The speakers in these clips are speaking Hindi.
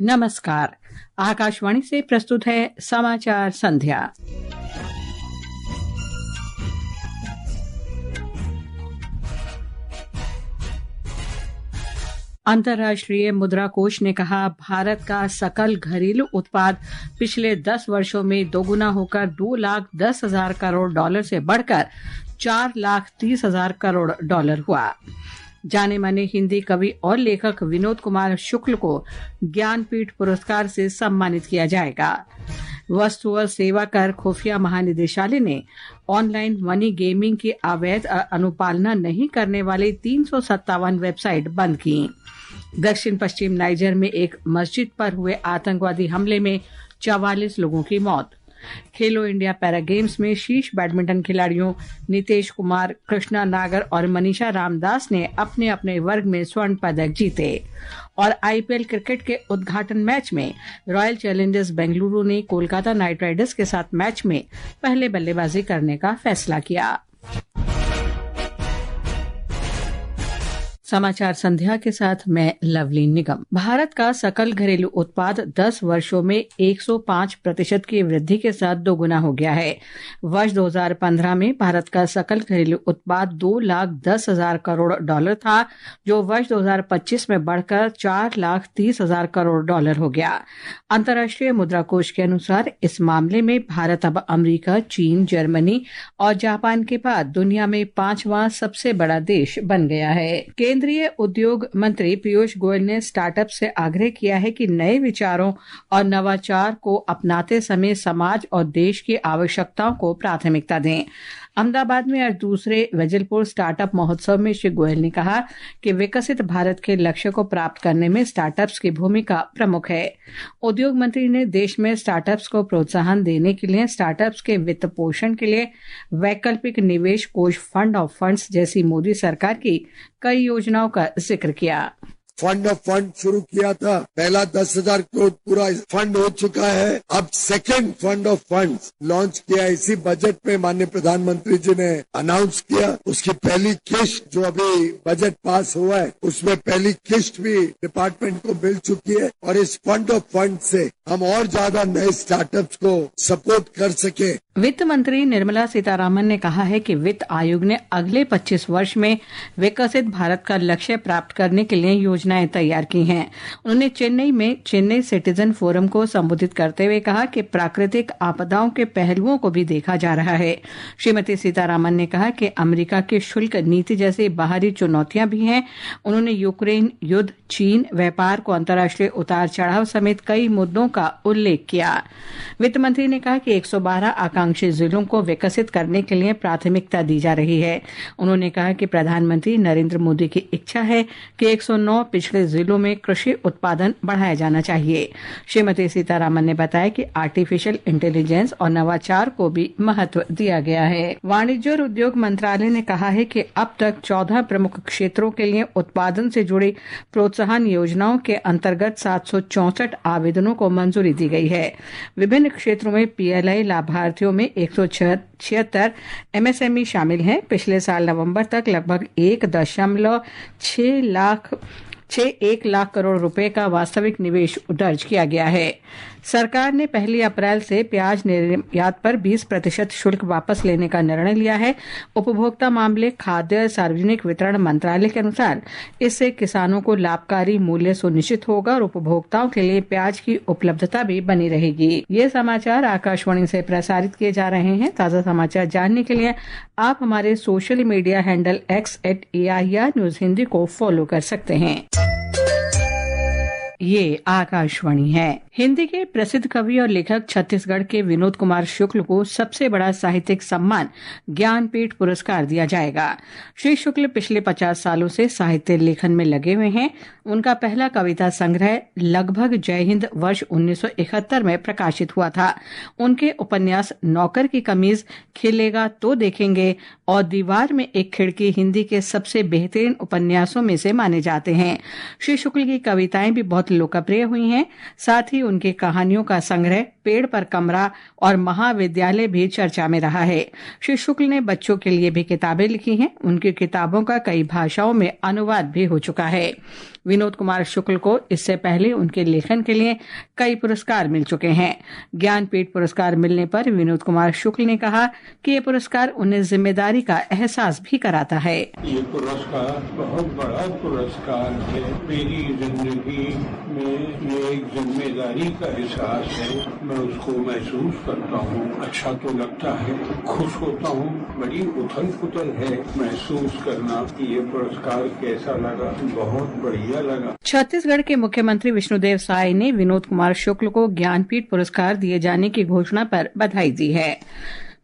नमस्कार। आकाशवाणी से प्रस्तुत है समाचार संध्या। अंतर्राष्ट्रीय मुद्रा कोष ने कहा, भारत का सकल घरेलू उत्पाद पिछले 10 वर्षों में दोगुना होकर 2,10,000 करोड़ डॉलर से बढ़कर 4,30,000 करोड़ डॉलर हुआ। जाने माने हिंदी कवि और लेखक विनोद कुमार शुक्ल को ज्ञानपीठ पुरस्कार से सम्मानित किया जाएगा। वस्तु और सेवा कर खुफिया महानिदेशालय ने ऑनलाइन मनी गेमिंग की अवैध अनुपालना नहीं करने वाली 357 वेबसाइट बंद की। दक्षिण पश्चिम नाइजर में एक मस्जिद पर हुए आतंकवादी हमले में 44 लोगों की मौत। खेलो इंडिया पैरा गेम्स में शीर्ष बैडमिंटन खिलाड़ियों नीतेश कुमार, कृष्णा नागर और मनीषा रामदास ने अपने अपने वर्ग में स्वर्ण पदक जीते। और आईपीएल क्रिकेट के उद्घाटन मैच में रॉयल चैलेंजर्स बेंगलुरु ने कोलकाता नाइट राइडर्स के साथ मैच में पहले बल्लेबाजी करने का फैसला किया। समाचार संध्या के साथ मैं लवली निगम। भारत का सकल घरेलू उत्पाद 10 वर्षों में 105% की वृद्धि के साथ दोगुना हो गया है। वर्ष 2015 में भारत का सकल घरेलू उत्पाद 2,10,000 करोड़ डॉलर था, जो वर्ष 2025 में बढ़कर 4,30,000 करोड़ डॉलर हो गया। अंतर्राष्ट्रीय मुद्रा कोष के अनुसार इस मामले में भारत अब अमेरिका, चीन, जर्मनी और जापान के बाद दुनिया में 5वां सबसे बड़ा देश बन गया है। केंद्रीय उद्योग मंत्री पीयूष गोयल ने स्टार्टअप से आग्रह किया है कि नए विचारों और नवाचार को अपनाते समय समाज और देश की आवश्यकताओं को प्राथमिकता दें। अहमदाबाद में आज दूसरे वेजलपुर स्टार्टअप महोत्सव में श्री गोयल ने कहा कि विकसित भारत के लक्ष्य को प्राप्त करने में स्टार्टअप्स की भूमिका प्रमुख है। उद्योग मंत्री ने देश में स्टार्टअप्स को प्रोत्साहन देने के लिए स्टार्टअप्स के वित्त पोषण के लिए वैकल्पिक निवेश कोष फंड ऑफ फंड्स जैसी मोदी सरकार की कई योजनाओं का जिक्र किया। फंड ऑफ फंड शुरू किया था, पहला 10,000 करोड़ पूरा फंड हो चुका है। अब second fund of funds launch किया। इसी बजट में माननीय प्रधानमंत्री जी ने अनाउंस किया। उसकी पहली किस्त जो अभी बजट पास हुआ है, उसमें पहली किस्त भी डिपार्टमेंट को मिल चुकी है। और इस फंड ऑफ फंड से हम और ज्यादा नए स्टार्टअप्स को सपोर्ट कर सके। वित्त मंत्री निर्मला सीतारामन ने कहा है कि वित्त आयोग ने अगले 25 वर्ष में विकसित भारत का लक्ष्य प्राप्त करने के लिए योजनाएं तैयार की हैं। उन्होंने चेन्नई में चेन्नई सिटीजन फोरम को संबोधित करते हुए कहा कि प्राकृतिक आपदाओं के पहलुओं को भी देखा जा रहा है। श्रीमती सीतारामन ने कहा कि अमेरिका की शुल्क नीति जैसी बाहरी चुनौतियां भी हैं। उन्होंने यूक्रेन युद्ध, चीन, व्यापार को अंतर्राष्ट्रीय उतार चढ़ाव समेत कई मुद्दों का उल्लेख किया। वित्त मंत्री ने कहा कि 112 आकांक्षी जिलों को विकसित करने के लिए प्राथमिकता दी जा रही है। उन्होंने कहा कि प्रधानमंत्री नरेंद्र मोदी की इच्छा है कि 109 पिछड़े जिलों में कृषि उत्पादन बढ़ाया जाना चाहिए। श्रीमती सीतारामन ने बताया कि आर्टिफिशियल इंटेलिजेंस और नवाचार को भी महत्व दिया गया है। वाणिज्य और उद्योग मंत्रालय ने कहा है कि अब तक 14 प्रमुख क्षेत्रों के लिए उत्पादन से जुड़ी प्रोत्साहन योजनाओं के अंतर्गत 764 आवेदनों को मंजूरी दी गई है। विभिन्न क्षेत्रों में पीएलआई लाभार्थियों में 176 एमएसएमई शामिल हैं। पिछले साल नवंबर तक लगभग 1.61 लाख करोड़ रुपए का वास्तविक निवेश दर्ज किया गया है। सरकार ने 1 अप्रैल से प्याज निर्यात पर 20% शुल्क वापस लेने का निर्णय लिया है। उपभोक्ता मामले, खाद्य सार्वजनिक वितरण मंत्रालय के अनुसार इससे किसानों को लाभकारी मूल्य सुनिश्चित होगा और उपभोक्ताओं के लिए प्याज की उपलब्धता भी बनी रहेगी। ये समाचार आकाशवाणी से प्रसारित किए जा रहे हैं। ताज़ा समाचार जानने के लिए आप हमारे social media handle x@AIR news Hindi को फॉलो कर सकते हैं। ये आकाशवाणी है। हिंदी के प्रसिद्ध कवि और लेखक छत्तीसगढ़ के विनोद कुमार शुक्ल को सबसे बड़ा साहित्यिक सम्मान ज्ञानपीठ पुरस्कार दिया जाएगा। श्री शुक्ल पिछले 50 सालों से साहित्य लेखन में लगे हुए हैं। उनका पहला कविता संग्रह लगभग जय हिंद वर्ष 1971 में प्रकाशित हुआ था। उनके उपन्यास नौकर की कमीज, खिलेगा तो देखेंगे और दीवार में एक खिड़की हिंदी के सबसे बेहतरीन उपन्यासों में से माने जाते हैं। श्री शुक्ल की कविताएं भी बहुत लोकप्रिय हुई हैं। साथ ही उनकी कहानियों का संग्रह पेड़ पर कमरा और महाविद्यालय भी चर्चा में रहा है। श्री शुक्ल ने बच्चों के लिए भी किताबें लिखी हैं। उनकी किताबों का कई भाषाओं में अनुवाद भी हो चुका है। विनोद कुमार शुक्ल को इससे पहले उनके लेखन के लिए कई पुरस्कार मिल चुके हैं। ज्ञानपीठ पुरस्कार मिलने पर विनोद कुमार शुक्ल ने कहा कि ये पुरस्कार उन्हें जिम्मेदारी का एहसास भी कराता है। ये पुरस्कार बहुत बड़ा पुरस्कार है। मेरी जिंदगी में ये एक जिम्मेदारी का एहसास है। मैं उसको महसूस करता हूँ। अच्छा तो लगता है, खुश होता हूँ, बड़ी उथल पुथल है महसूस करना कि ये पुरस्कार कैसा लगा। बहुत बढ़िया लगा। छत्तीसगढ़ के मुख्यमंत्री विष्णुदेव साय ने विनोद कुमार शुक्ल को ज्ञानपीठ पुरस्कार दिए जाने की घोषणा पर बधाई दी है।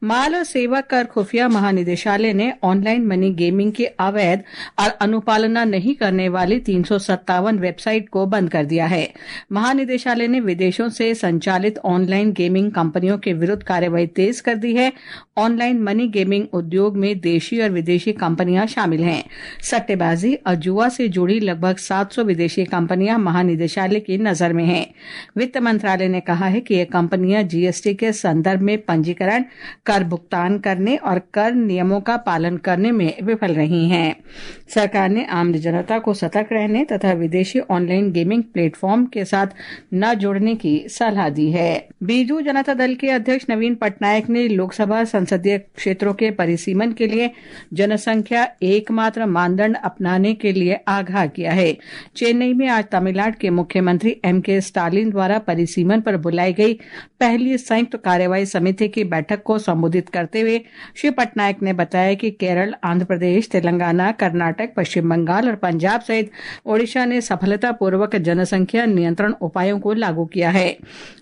माल और सेवा कर खुफिया महानिदेशालय ने ऑनलाइन मनी गेमिंग की अवैध और अनुपालना नहीं करने वाली 357 वेबसाइट को बंद कर दिया है। महानिदेशालय ने विदेशों से संचालित ऑनलाइन गेमिंग कंपनियों के विरुद्ध कार्रवाई तेज कर दी है। ऑनलाइन मनी गेमिंग उद्योग में देशी और विदेशी कंपनियां शामिल हैं। सट्टेबाजी और जुआ से जुड़ी लगभग 700 विदेशी कंपनियां महानिदेशालय की नजर में हैं। वित्त मंत्रालय ने कहा है कि ये कंपनियां जीएसटी के संदर्भ में पंजीकरण, कर भुगतान करने और कर नियमों का पालन करने में विफल रही हैं। सरकार ने आम जनता को सतर्क रहने तथा विदेशी ऑनलाइन गेमिंग प्लेटफॉर्म के साथ न जुड़ने की सलाह दी है। बीजू जनता दल के अध्यक्ष नवीन पटनायक ने लोकसभा संसदीय क्षेत्रों के परिसीमन के लिए जनसंख्या एकमात्र मानदंड अपनाने के लिए आगाह किया है। चेन्नई में आज तमिलनाडु के मुख्यमंत्री एमके स्टालिन द्वारा परिसीमन पर बुलाई गई पहली संयुक्त कार्यवाही समिति की बैठक को संबोधित करते हुए श्री पटनायक ने बताया कि केरल, आंध्र प्रदेश, तेलंगाना, कर्नाटक, पश्चिम बंगाल और पंजाब सहित ओडिशा ने सफलतापूर्वक जनसंख्या नियंत्रण उपायों को लागू किया है।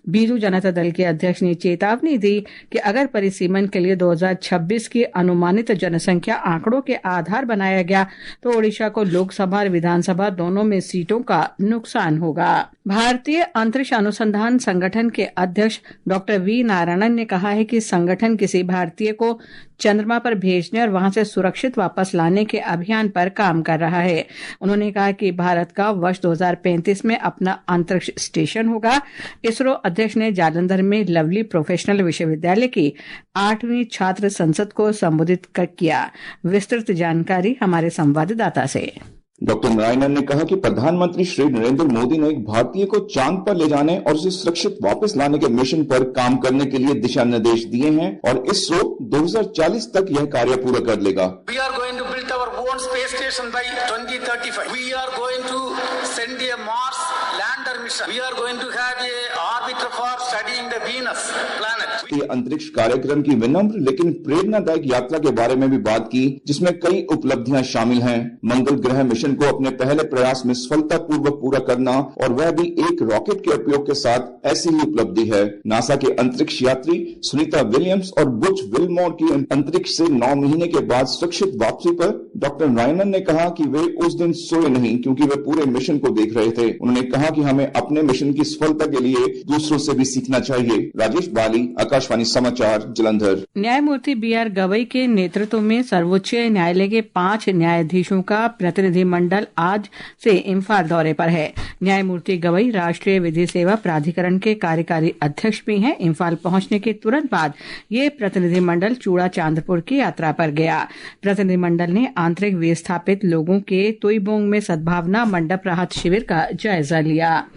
बीजू जनता दल के अध्यक्ष ने चेतावनी दी कि अगर परिसीमन के लिए 2026 की अनुमानित जनसंख्या आंकड़ों के आधार बनाया गया तो ओडिशा को लोकसभा और विधानसभा दोनों में सीटों का नुकसान होगा। भारतीय अंतरिक्ष अनुसंधान संगठन के अध्यक्ष डॉक्टर वी नारायणन ने कहा है कि संगठन किसी भारतीय को चंद्रमा पर भेजने और वहां से सुरक्षित वापस लाने के अभियान पर काम कर रहा है। उन्होंने कहा कि भारत का वर्ष 2035 में अपना अंतरिक्ष स्टेशन होगा। इसरो अध्यक्ष ने जालंधर में लवली प्रोफेशनल विश्वविद्यालय की 8वीं छात्र संसद को संबोधित किया। विस्तृत जानकारी हमारे संवाददाता से। डॉक्टर नारायणन ने कहा कि प्रधानमंत्री श्री नरेंद्र मोदी ने एक भारतीय को चांद पर ले जाने और उसे सुरक्षित वापस लाने के मिशन पर काम करने के लिए दिशा निर्देश दिए हैं और इसरो 2040 तक यह कार्य पूरा कर लेगा। We are going to build our own space station by 2035. We are going to send a Mars lander mission. We are going to have a orbiter for studying the Venus planet. अंतरिक्ष कार्यक्रम की विनम्र लेकिन प्रेरणादायक यात्रा के बारे में भी बात की, जिसमें कई उपलब्धियां शामिल हैं। मंगल ग्रह मिशन को अपने पहले प्रयास में सफलतापूर्वक पूरा करना और वह भी एक रॉकेट के उपयोग के साथ ऐसी ही उपलब्धि है। नासा के अंतरिक्ष यात्री सुनीता विलियम्स और बुच विलमोर की अंतरिक्ष से 9 महीने के बाद सुरक्षित वापसी पर डॉक्टर नारायणन ने कहा कि वे उस दिन सोए नहीं क्योंकि वे पूरे मिशन को देख रहे थे। उन्होंने कहा कि हमें अपने मिशन की सफलता के लिए दूसरों से भी सीखना चाहिए। राजेश बाली, आकाशवाणी समाचार, जालंधर। न्यायमूर्ति बीआर गवई के नेतृत्व में सर्वोच्च न्यायालय के 5 न्यायाधीशों का प्रतिनिधिमंडल आज से इम्फाल दौरे पर है। न्यायमूर्ति गवई राष्ट्रीय विधि सेवा प्राधिकरण के कार्यकारी अध्यक्ष भी हैं। इम्फाल पहुंचने के तुरंत बाद ये प्रतिनिधिमंडल चूड़ा चांदपुर की यात्रा पर गया। प्रतिनिधिमंडल ने आंतरिक विस्थापित लोगों के तुईबोंग में सद्भावना मंडप राहत शिविर का जायजा लिया।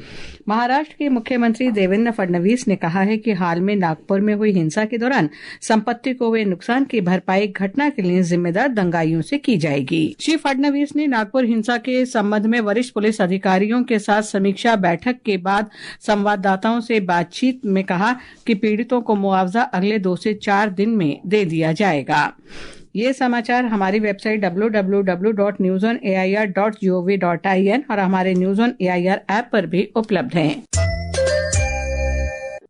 महाराष्ट्र के मुख्यमंत्री देवेंद्र फडणवीस ने कहा है कि हाल में नागपुर में हुई हिंसा के दौरान संपत्ति को हुए नुकसान की भरपाई घटना के लिए जिम्मेदार दंगाइयों से की जाएगी। श्री फडणवीस ने नागपुर हिंसा के संबंध में वरिष्ठ पुलिस अधिकारियों के साथ समीक्षा बैठक के बाद संवाददाताओं से बातचीत में कहा कि पीड़ितों को मुआवजा अगले 2 से 4 दिन में दे दिया जाएगा। ये समाचार हमारी वेबसाइट www.newsonair.gov.in और हमारे न्यूज ऑन एआईआर ऐप पर भी उपलब्ध हैं।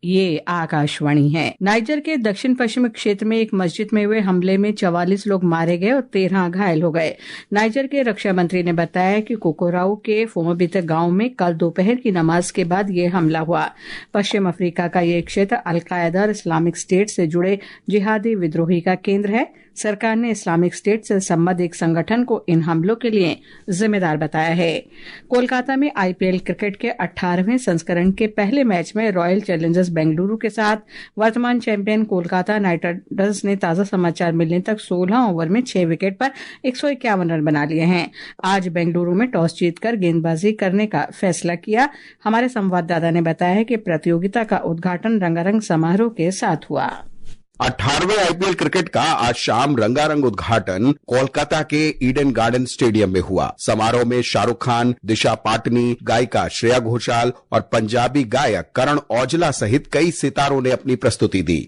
ये आकाशवाणी है। नाइजर के दक्षिण पश्चिम क्षेत्र में एक मस्जिद में हुए हमले में 44 लोग मारे गए और 13 घायल हो गए। नाइजर के रक्षा मंत्री ने बताया कि कोकोराऊ के फोमोबित गांव में कल दोपहर की नमाज के बाद ये हमला हुआ। पश्चिम अफ्रीका का ये क्षेत्र अल कायदा और इस्लामिक स्टेट से जुड़े जिहादी विद्रोही का केंद्र है। सरकार ने इस्लामिक स्टेट से संबद्ध एक संगठन को इन हमलों के लिए जिम्मेदार बताया है। कोलकाता में आईपीएल क्रिकेट के 18वें संस्करण के पहले मैच में रॉयल चैलेंजर्स बेंगलुरु के साथ वर्तमान चैंपियन कोलकाता नाइट राइडर्स ने ताजा समाचार मिलने तक 16 ओवर में 6 विकेट पर 151 रन बना लिए हैं। आज बेंगलुरु में टॉस जीतकर गेंदबाजी करने का फैसला किया। हमारे संवाददाता ने बताया है कि प्रतियोगिता का उद्घाटन रंगारंग समारोह के साथ हुआ। 18वें आईपीएल क्रिकेट का आज शाम रंगारंग उद्घाटन कोलकाता के ईडन गार्डन स्टेडियम में हुआ। समारोह में शाहरुख खान, दिशा पाटनी, गायिका श्रेया घोषाल और पंजाबी गायक करण औजला सहित कई सितारों ने अपनी प्रस्तुति दी।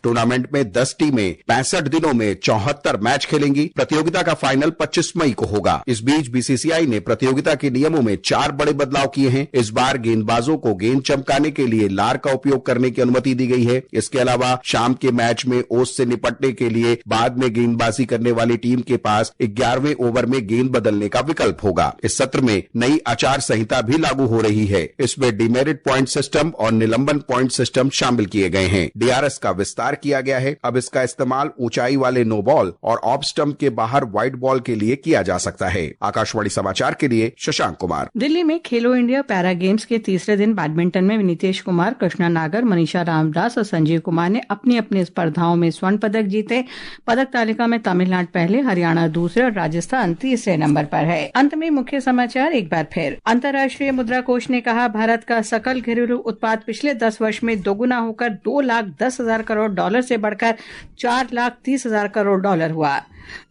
टूर्नामेंट में 10 टीमें 65 दिनों में 74 मैच खेलेंगी। प्रतियोगिता का फाइनल 25 मई को होगा। इस बीच बीसीसीआई ने प्रतियोगिता के नियमों में 4 बड़े बदलाव किए हैं। इस बार गेंदबाजों को गेंद चमकाने के लिए लार का उपयोग करने की अनुमति दी गई है। इसके अलावा शाम के मैच में ओस से निपटने के लिए बाद में गेंदबाजी करने वाली टीम के पास 11वें ओवर में गेंद बदलने का विकल्प होगा। इस सत्र में नई आचार संहिता भी लागू हो रही है। इसमें डिमेरिट पॉइंट सिस्टम और निलंबन पॉइंट सिस्टम शामिल किए गए हैं। डीआरएस का विस्तार किया गया है। अब इसका इस्तेमाल ऊंचाई वाले नो बॉल और ऑफ स्टंप के बाहर वाइड बॉल के लिए किया जा सकता है। आकाशवाणी समाचार के लिए शशांक कुमार। दिल्ली में खेलो इंडिया पैरा गेम्स के तीसरे दिन बैडमिंटन में नीतीश कुमार, कृष्णा नागर, मनीषा रामदास और संजीव कुमार ने अपनी अपनी स्पर्धाओं में स्वर्ण पदक जीते। पदक तालिका में तमिलनाडु पहले, हरियाणा दूसरे और राजस्थान तीसरे नंबर पर है। अंत में मुख्य समाचार एक बार फिर। अंतर्राष्ट्रीय मुद्रा कोष ने कहा, भारत का सकल घरेलू उत्पाद पिछले 10 वर्ष में दोगुना होकर 2,10,000 करोड़ डॉलर से बढ़कर 4,30,000 करोड़ डॉलर हुआ।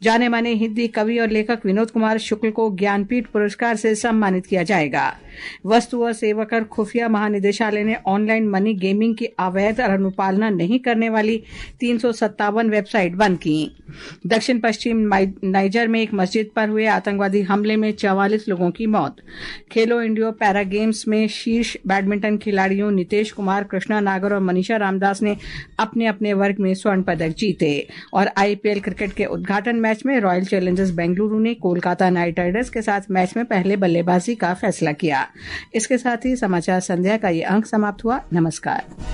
जाने माने हिंदी कवि और लेखक विनोद कुमार शुक्ल को ज्ञानपीठ पुरस्कार से सम्मानित किया जाएगा। वस्तु और सेवा कर खुफिया महानिदेशालय ने ऑनलाइन मनी गेमिंग की अवैध और अनुपालना नहीं करने वाली 357 वेबसाइट बंद की। दक्षिण पश्चिम नाइजर में एक मस्जिद पर हुए आतंकवादी हमले में 44 लोगों की मौत। खेलो इंडिया पैरा गेम्स में शीर्ष बैडमिंटन खिलाड़ियों नीतीश कुमार, कृष्णा नागर और मनीषा रामदास ने अपने अपने वर्ग में स्वर्ण पदक जीते। और आईपीएल क्रिकेट के उद्घाटन मैच में रॉयल चैलेंजर्स बेंगलुरु ने कोलकाता नाइट राइडर्स के साथ मैच में पहले बल्लेबाजी का फैसला किया। इसके साथ ही समाचार संध्या का ये अंक समाप्त हुआ। नमस्कार।